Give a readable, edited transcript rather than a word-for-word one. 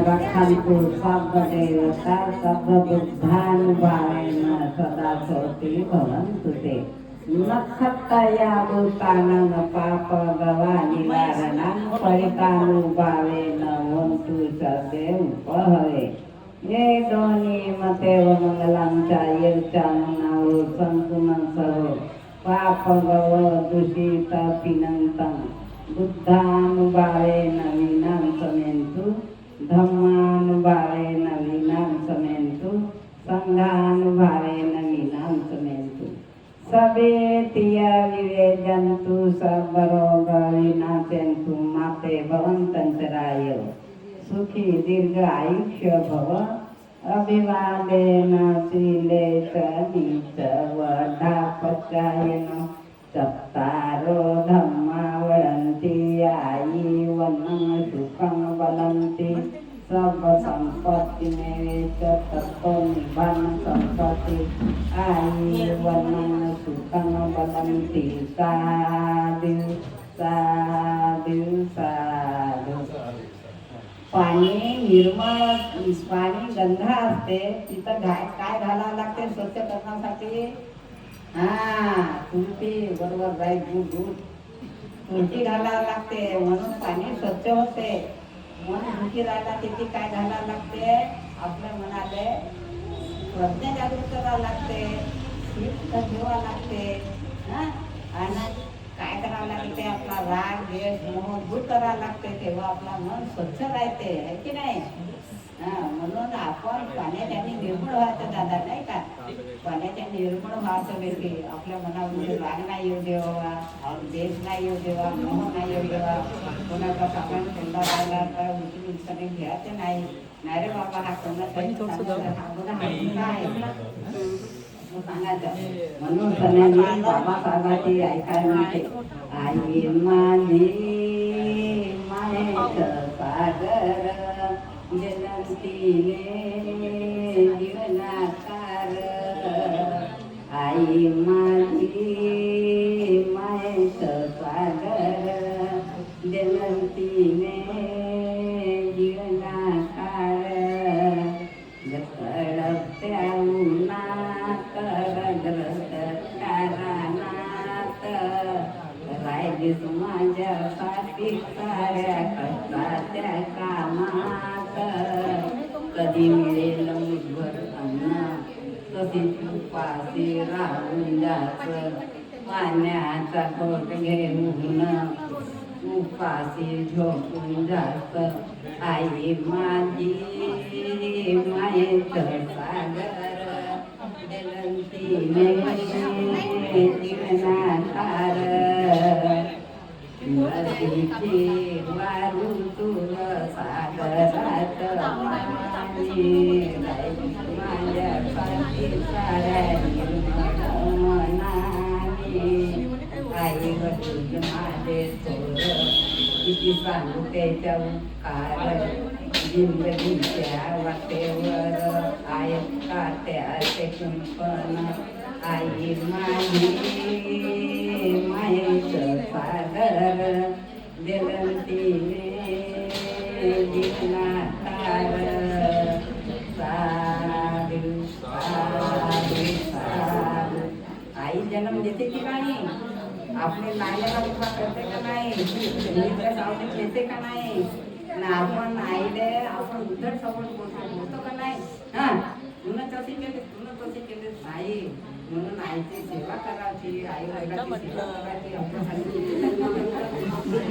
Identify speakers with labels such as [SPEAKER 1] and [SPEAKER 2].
[SPEAKER 1] रक्षन्तु सर्वदेवता सर्वबुद्धानुभावेन सदा सोति भवन्तु ते नक्षत्रया भूतानां पापगवानिवारणं परितानुभावेन हन्तु सदे उपहरे ये दोनिमतेव मङ्गलं च यच्चामनाव सन्तुनं सहो पापगव दूषितपिनन्तं बुद्धानुभावेन विनाशमेन्तु धम्मानुभावेन विनाशमेन्तु संघानुभावेन विनाशमेन्तु सवेतिय विवेजन्तु सर्वरोगविनाशन्तु माते भवन्तन्तराय सुखी दीर्घ आयुष्य भव अभिवादेन शीले च नीच वधापचायन चत्तारो धम्मा वदन्ति आयीवनं सुखं वदन्ति सर्वसम्पत्तिमेवेश तत्त्वं निबन्ध सम्पत्ति आयीवनं सुखं वदन्ति साधु साधु साधु पाणी निर्मळ पाणी गंध असते तिथं काय घालावं लागते स्वच्छ करण्यासाठी तुरटी बरोबर राईट गुड गुड तुरटी घालावं लागते म्हणून पाणी स्वच्छ होते मन दुखी राहिला तिथे काय घालावं लागते आपल्या मनाले प्रज्ञा जागृत करावं लागते शिस्त ठेवावं लागते आणि काय करावं लागते आपला राग द्वेष मोह दूर करावं लागते तेव्हा आपला मन स्वच्छ राहते है की नाही म्हणून आपण पाण्याच्याने निर्मळ व्हायचं दादा नाही का पाण्याच्या निर्मळ व्हायचं वेगळी आपल्या मनामध्ये राग नाही येऊ देवा देश नाही येऊ देवा मोह नाही येऊ देवा कोणाचा सामान थंडा राहिला तर उचलून घ्यायचं नाही नाही रे बाबा हा कोणाचा म्हणून सगळ्यांनी बाबासाहेबांची ऐकायला म्हणते आई माझी मायेच सागर जलंतीने जीवनाकार आई माझी मायेच सागर जलंतीने जीवनाकार जकडप्या उन्हात रगरत कारानात राहिलीस माझ्यासाठी साऱ्या कष्टाच्या कामात कधी मिळेल मुठभर अन्न तशीच उपाशी राहून जात पाण्याचा घोट घेऊन उपाशी झोपून जात आई माझी मायेचं सागर जलंतीने जीवनाकार नदीची वारू तुर सागरात माझ्या पाठी साऱ्या मनाने आई वडील माझे थोर किती सांगू त्याच्या उपकार जिंदगीच्या वाटेवर आहेत का त्याचे कुंपण आई माझी मायेचं सागर जलंतीने जीवनाकार साधू साधू साधू आई जन्म देते की नाही आपले लायला उभा करते का नाही सावलीत येते का नाही आपण आईले आपण उद्धट सपोर्ट बोलतो का नाही तुला तशी केले तुला तशी केले आई म्हणून आईची सेवा करायची आई वडिलांची सेवा करायची आपल्यासाठी